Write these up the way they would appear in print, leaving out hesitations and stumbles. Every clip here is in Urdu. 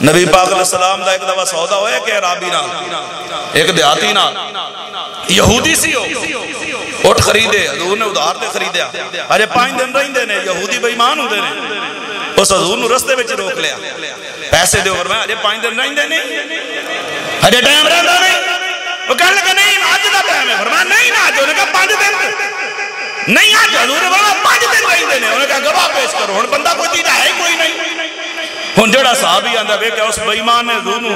نبی پاک علیہ السلام دا ایک دفعہ سودا ہویا کہ عرابی نال ایک دیہاتی نال یہودی سی ہو اٹھ خریدے، حضور نے ادھار تے خریدیا، اجے 5 دن رہندے نے، یہودی بے ایمان ہوندے نے، اس حضور نو رستے وچ روک لیا، پیسے دیو فرمایا اجے 5 دن رہندے نہیں، اجے ٹائم رہندا نہیں، وہ کہنے لگا نہیں اج دا ٹائم ہے، فرمایا نہیں نا اج، انہوں نے کہا 5 دن نہیں اج، حضور نے فرمایا 5 دن رہندے نے، انہوں نے کہا گواہ پیش کرو، ہن بندہ کوئی دیدا ہے کوئی نہیں، ہن جڑا صحابی آندا ویکھیا اس بے ایمان نے حضور نو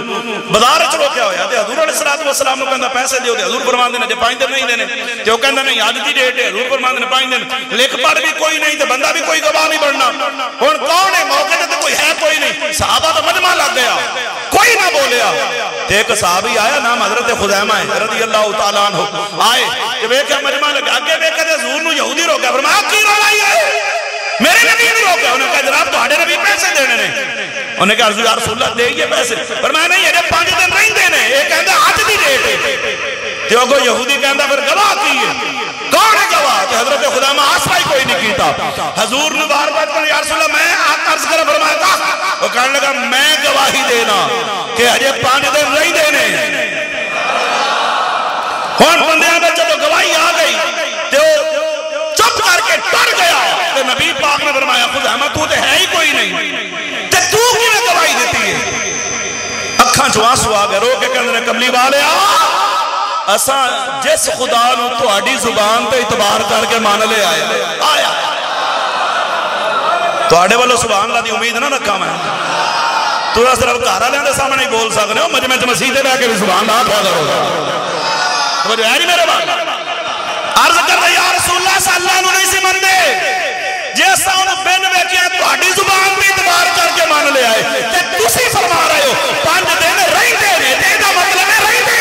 بازار وچ روکیا ہویا تے حضور علیہ الصلوۃ والسلام نو کہندا پیسے دیو تے حضور فرماندے نے جے 5 دن نہیں دینے تے او کہندا نہیں اج دی ڈیٹ ہے، حضور فرماندے نے 5 دن، لکھ پڑھ بھی کوئی نہیں تے بندہ بھی کوئی گواہ نہیں بننا، ہن کون ہے موقع تے کوئی ہے کوئی نہیں، صحابہ دا مجمع لگ گیا، کوئی نہ بولیا تے ایک صحابی آیا نام حضرت خزیمہ ہے رضی اللہ تعالیٰ عنہ، آئے کہ ویکھیا مجمع لگا، اگے ویکھیا تے حضور نو یہودی روکیا، فرمایا کی رولا ہے میرے نبی نے روکا، انہوں نے کہا جناب تہاڈے نبی پیسے دینے نے، انہوں نے کہا یا رسول اللہ دے یہ پیسے، فرمایا نہیں اجے 5 دن نہیں دینے، یہ کہندا اج دی ڈیٹ ہے، تے اگوں یہودی کہندا پھر گواہ کی ہے، کون ہے گواہ؟ تے حضرت خزیمہ آسرا ہی کوئی نہیں کیتا، حضور نے بار بار کہا یا رسول اللہ میں عرض کر، فرمایا کہا، وہ کہنے لگا میں گواہی دینا کہ اجے 5 دن نہیں دینے، ہن بندیاں دے جدوں گواہی آ گئی تے چپ کر کے ٹر گیا، تے نبی پاک نے فرمایا خزیمہ تو تے ہے ہی کوئی نہیں تے تو کیویں گواہی دیتی ہے؟ اکھاں چوں آنسو آ گئے، رو کے کہندے نے کملی والیا اساں جس خدا نو تہاڈی زبان تے اعتبار کر کے مان لے آیا تہاڈے والوں سبحان اللہ دی امید نہ رکھاں میں، تو صرف گھر والوں دے سامنے ہی بول سکدے ہو، مجمع وچ مسیح تے بیٹھ کے بھی سبحان اللہ آکھیا کرو، سمجھ آیا نہیں میرے بات؟ عرض کر دے یا رسول اللہ صلی اللہ علیہ وسلم مندے جیسا انہوں بین ویکیا تہاڈی زبان پہ اعتبار کر کے مان لے آئے تے تسی فرما رہے ہو 5 دن رہندے نے تے دا مطلب ہے رہندے،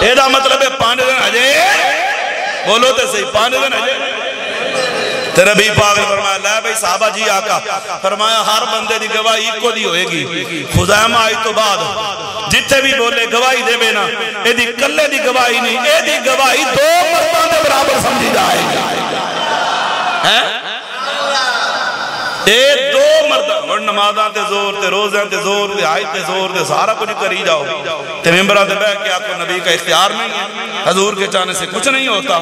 اے دا مطلب ہے 5 دن اجے بولو تے صحیح 5 دن اجے، تے نبی پاک نے فرمایا لے بھئی صحابہ جی آقا، فرمایا ہر بندے دی گواہی ایک کو دی ہوئے گی، خزیمہ آئی تو بعد جتھے بھی بولے گواہی دے بے نا، اے دی کلے دی گواہی نہیں، اے دی گواہی 2 مردوں دے برابر سمجھی جائے گی، اے 2 مردوں، اور نمازاں تے زور تے روزیں تے زور تے آیت تے زور تے سارا کچھ کری جاؤ، تے ممبرہ تے بیٹھ کے آپ کو نبی کا اختیار نہیں ہے، حضور کے چاہنے سے کچھ نہیں ہوتا۔